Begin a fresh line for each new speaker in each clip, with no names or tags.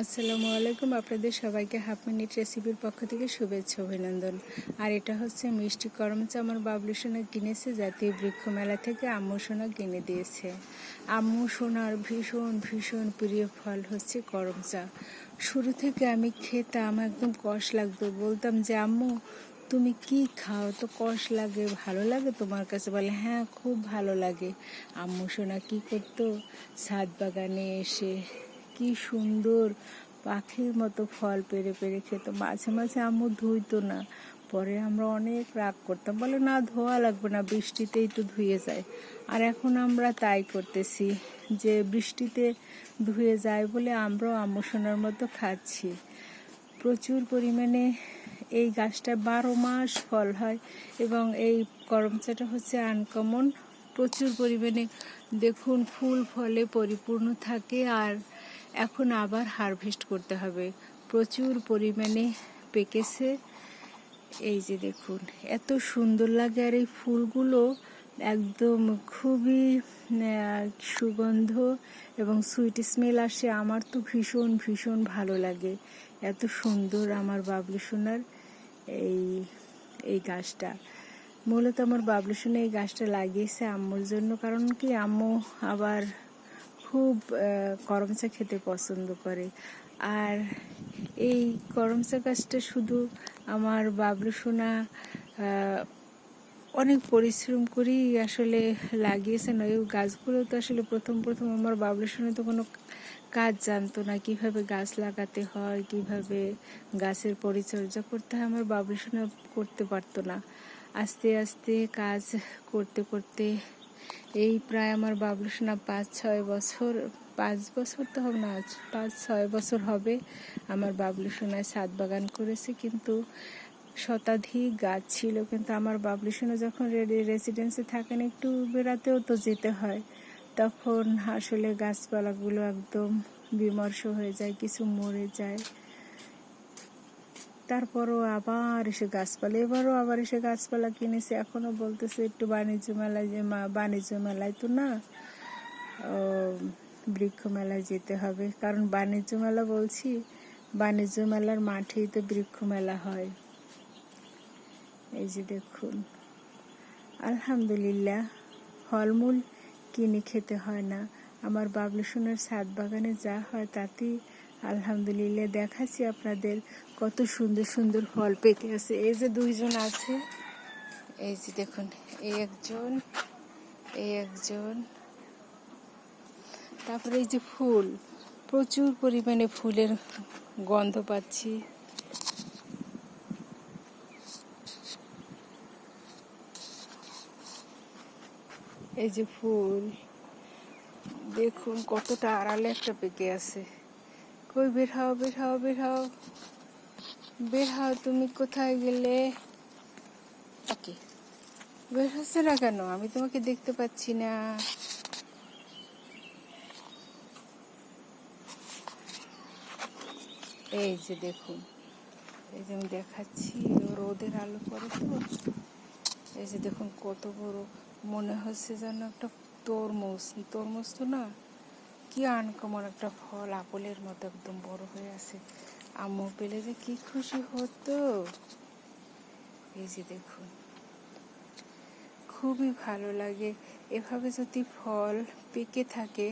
আসসালামু আলাইকুম। আপনাদের সবাইকে হাফ মিনিট রেসিপির পক্ষ থেকে শুভেচ্ছা অভিনন্দন। আর এটা হচ্ছে মিষ্টি করমচা। আমার বাবলু সোনা কিনেছে জাতীয় বৃক্ষ মেলা থেকে, আম্মু সোনা কিনে দিয়েছে। আম্মু সোনার ভীষণ ভীষণ প্রিয় ফল হচ্ছে করমচা। শুরু থেকে আমি খেতাম, একদম কষ লাগতো। বলতাম যে আম্মু তুমি কি খাও, তো কষ লাগে, ভালো লাগে তোমার কাছে? বলে হ্যাঁ, খুব ভালো লাগে। আম্মু সোনা কী করতো, ছাদ বাগানে এসে কি সুন্দর পাখির মতো ফল পেড়ে পেড়ে খেত। মাঝে মাঝে আম্মু ধুইতো না, পরে আমরা অনেক রাগ করতাম, বলে না ধোয়া লাগবে না, বৃষ্টিতেই তো ধুয়ে যায়। আর এখন আমরা তাই করতেছি, যে বৃষ্টিতে ধুয়ে যায় বলে আমরাও আম্মু সোনার মতো খাচ্ছি। প্রচুর পরিমাণে এই গাছটা 12 মাস ফল হয় এবং এই করমচাটা হচ্ছে আনকমন। প্রচুর পরিমাণে দেখুন ফুল ফলে পরিপূর্ণ থাকে। আর এখন আবার হারভেস্ট করতে হবে। প্রচুর পরিমাণে পেকেছে। এই যে দেখুন, এত সুন্দর লাগে। আর এই ফুলগুলো একদম খুবই সুগন্ধ এবং সুইট স্মেল আসে। আমার তো ভীষণ ভীষণ ভালো লাগে। এত সুন্দর আমার বাবলু সোনার এই এই গাছটা। মূলত আমার বাবলু সোনা এই গাছটা লাগিয়েছে আম্মুর জন্য। কারণ কি, আম্মু আবার খুব করমচা খেতে পছন্দ করে। আর এই করমচা গাছটা শুধু আমার বাবলু সোনা অনেক পরিশ্রম করেই আসলে লাগিয়েছেন। ওই গাছগুলো তো আসলে প্রথম প্রথম আমার বাবলু সোনা তো কোনো কাজ জানতো না, কিভাবে গাছ লাগাতে হয়, কিভাবে গাছের পরিচর্যা করতে হয়, আমার বাবলু সোনা করতে পারতো না। আস্তে আস্তে কাজ করতে করতে এই প্রায় আমার বাবলু সোনা 5-6 বছর তো হবে না, 5-6 বছর হবে আমার বাবলু সোনায় ছাদ বাগান করেছে। কিন্তু শতাধিক গাছ ছিল। কিন্তু আমার বাবলু সোনা যখন রেসিডেন্সে থাকেন, একটু বেড়াতেও তো যেতে হয়, তখন আসলে গাছপালাগুলো একদম বিমর্ষ হয়ে যায়, কিছু মরে যায়। তারপরও আবার এসে গাছপালা, এবারও আবার এসে গাছপালা কিনেছে। এখনও বলতেছে একটু বাণিজ্য মেলায়, যে মা বাণিজ্য মেলায় তো না, বৃক্ষ মেলায় যেতে হবে। কারণ বাণিজ্য মেলা বলছি, বাণিজ্য মেলার মাঠেই তো বৃক্ষ মেলা হয়। এই যে দেখুন, আলহামদুলিল্লাহ ফলমূল কিনে খেতে হয় না। আমার বাবলু সোনার ছাদ বাগানে যা হয় তাতেই আলহামদুলিল্লাহ। দেখাচ্ছি আপনাদের কত সুন্দর সুন্দর ফল পেকে আছে। এই যে দুইজন আছে, এই যে দেখুন, এই একজন। তারপরে এই যে ফুল, প্রচুর পরিমাণে ফুলের গন্ধ পাচ্ছি। এই যে ফুল দেখুন, কতটা আড়ালে একটা পেকে আছে। কই, বের হও বের হও বের হও বের হও, তুমি কোথায় গেলে? ওকে, বের হচ্ছে না কেন? আমি তোমাকে দেখতে পাচ্ছি না। এই যে দেখুন, এই যে আমি দেখাচ্ছি, রোদের আলো পড়ে তো। এই যে দেখুন কত বড়, মনে হচ্ছে যেন একটা তরমুজ। তরমুজ তো না, কি আনকমন একটা ফল, আপেলের মতো একদম বড় হয়ে আছে। আম্মু পেলে যে কি খুশি হতো। এই যে দেখুন, খুবই ভালো লাগে এভাবে যদি ফল পেকে থাকে।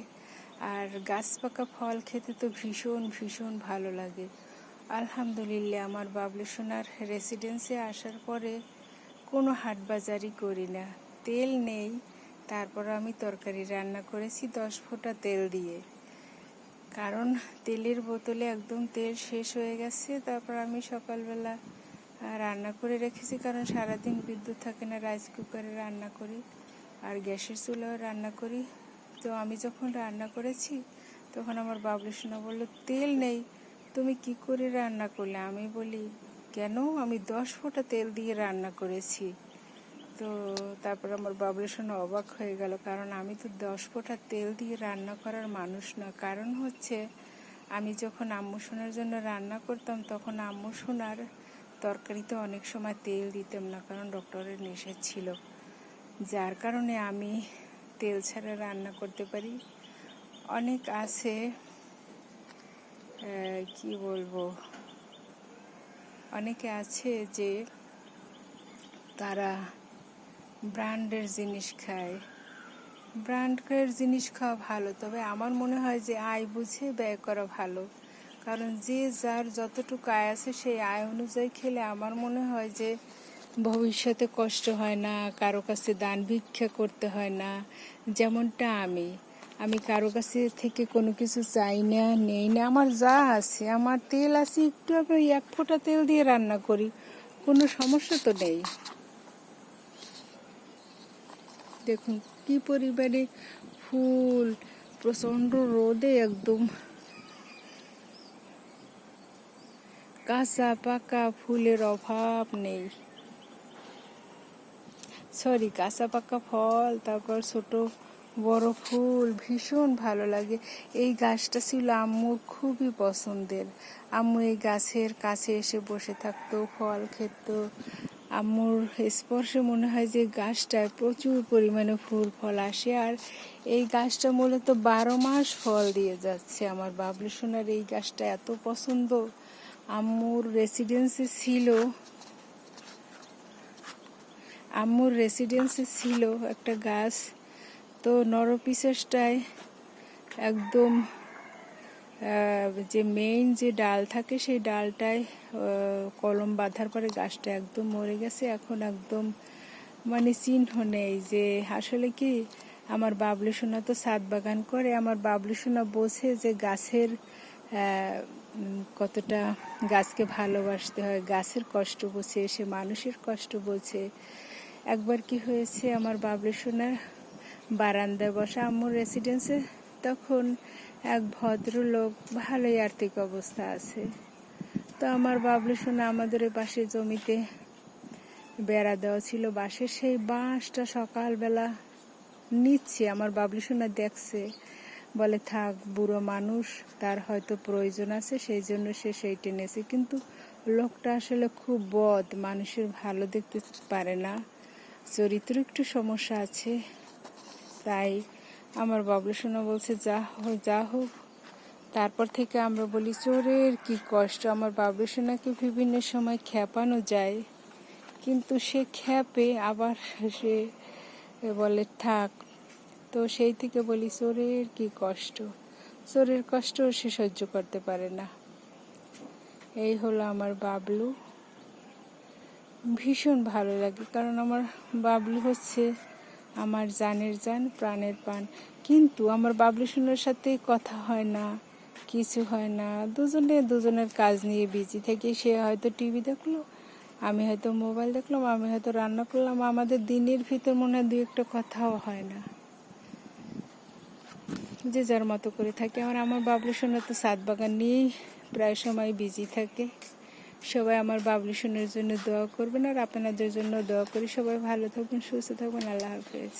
আর গাছ পাকা ফল খেতে তো ভীষণ ভীষণ ভালো লাগে। আলহামদুলিল্লাহ, আমার বাবলু সোনার রেসিডেন্সে আসার পরে কোনো হাট বাজারই করি না, তেল নেই। তারপর আমি তরকারি রান্না করেছি 10 ফোঁটা তেল দিয়ে, কারণ তেলের বোতলে একদম তেল শেষ হয়ে গেছে। তারপর আমি সকালবেলা রান্না করে রেখেছি, কারণ সারাদিন বিদ্যুৎ থাকে না, রাইস কুকারে রান্না করি আর গ্যাসের চুলাও রান্না করি। তো আমি যখন রান্না করেছি, তখন আমার বাবলু সোনা বলল তেল নেই, তুমি কি করে রান্না করলে? আমি বলি কেন, আমি 10 ফোঁটা তেল দিয়ে রান্না করেছি। তো তারপর আমার বাবলু সোনা অবাক হয়ে গেল, কারণ আমি তো 10 ফোঁটা তেল দিয়ে রান্না করার মানুষ না। কারণ হচ্ছে, আমি যখন আম্মু সোনার জন্য রান্না করতাম, তখন আম্মু সোনার তরকারিতে অনেক সময় তেল দিতাম না, কারণ ডক্টরের নিষেধ ছিল। যার কারণে আমি তেল ছাড়া রান্না করতে পারি। অনেক আছে কি বলবো, অনেকে আছে যে তারা ব্র্যান্ডের জিনিস খায়। ব্র্যান্ডের জিনিস খাওয়া ভালো, তবে আমার মনে হয় যে আয় বুঝে ব্যয় করা ভালো। কারণ যে যার যতটুকু আয় আছে সেই আয় অনুযায়ী খেলে আমার মনে হয় যে ভবিষ্যতে কষ্ট হয় না, কারো কাছে দান ভিক্ষা করতে হয় না। যেমনটা আমি কারো কাছে থেকে কোনো কিছু চাই না, নেই না। আমার যা আছে, আমার তেল আছে একটু, আমি 1 ফোঁটা তেল দিয়ে রান্না করি, কোনো সমস্যা তো নেই। দেখুন কি পরিমাণে ফুল, প্রচণ্ড রোদে একদম কাঁচা পাকা ফুলের অভাব নেই। কাঁচা পাকা ফল, তারপর ছোট বড় ফুল ভীষণ ভালো লাগে। এই গাছটা ছিল আম্মুর খুবই পছন্দের। আম্মু এই গাছের কাছে এসে বসে থাকতো, ফল খেত। আম্মুর স্পর্শে মনে হয় যে গাছটায় প্রচুর পরিমাণে ফুল ফল আসে, আর এই গাছটা মূলত 12 মাস ফল দিয়ে যাচ্ছে। আমার বাবলু সোনার এই গাছটা এত পছন্দ। আম্মুর রেসিডেন্সি ছিল একটা গাছ, তো নরপিশাসটায় একদম যে মেইন যে ডাল থাকে সেই ডালটায় কলম বাঁধার পরে গাছটা একদম মরে গেছে। এখন একদম মানে চিহ্ন নেই যে আসলে কি। আমার বাবলু সোনা তো ছাদ বাগান করে, আমার বাবলু সোনা বোঝে যে গাছের কতটা গাছকে ভালোবাসতে হয়, গাছের কষ্ট বোঝে, সে মানুষের কষ্ট বোঝে। একবার কি হয়েছে, আমার বাবলু সোনার বারান্দায় বসা আম্মুর রেসিডেন্সে, তখন এক ভদ্রলোক, ভালোই আর্থিক অবস্থা আছে, তো আমার বাবলু সোনা আমাদের পাশে জমিতে বেড়া দেওয়া ছিল বাঁশের, সেই বাঁশটা সকালবেলা নিচ্ছে। আমার বাবলু সোনা দেখছে, বলে থাক, বুড়ো মানুষ, তার হয়তো প্রয়োজন আছে, সেই জন্য সে সেই টেনেছে। কিন্তু লোকটা আসলে খুব বদ, মানুষের ভালো দেখতে পারে না, চরিত্র একটু সমস্যা আছে। তাই আমার বাবলু সোনা বলছে যা হোক। তারপর থেকে আমরা বলি চোরের কি কষ্ট। আমার বাবলু সোনাকে বিভিন্ন সময় খ্যাপানো যায়, কিন্তু সে খ্যাপে, আবার সে বলে থাক। তো সেই থেকে বলি চোরের কি কষ্ট, চোরের কষ্ট সে সহ্য করতে পারে না। এই হলো আমার বাবলু। ভীষণ ভালো লাগে, কারণ আমার বাবলু হচ্ছে আমার জানের জান, প্রাণের প্রাণ। কিন্তু আমার বাবলু সোনার সাথে কথা হয় না, কিছু হয় না। দুজনের কাজ নিয়ে বিজি থাকি। সে হয়তো টিভি দেখলো, আমি হয়তো মোবাইল দেখলাম, আমি হয়তো রান্না করলাম। আমাদের দিনের ভিতর মনে হয় 2-1টা কথাও হয় না, যে যার মতো করে থাকে। আমার বাবলু সোনা তো ছাদ বাগান নিয়েই প্রায় সময় বিজি থাকে। সবাই আমার বাবলু সোনার জন্য দোয়া করবেন, আর আপনাদের জন্য দোয়া করি। সবাই ভালো থাকবেন, সুস্থ থাকবেন। আল্লাহ হাফেজ।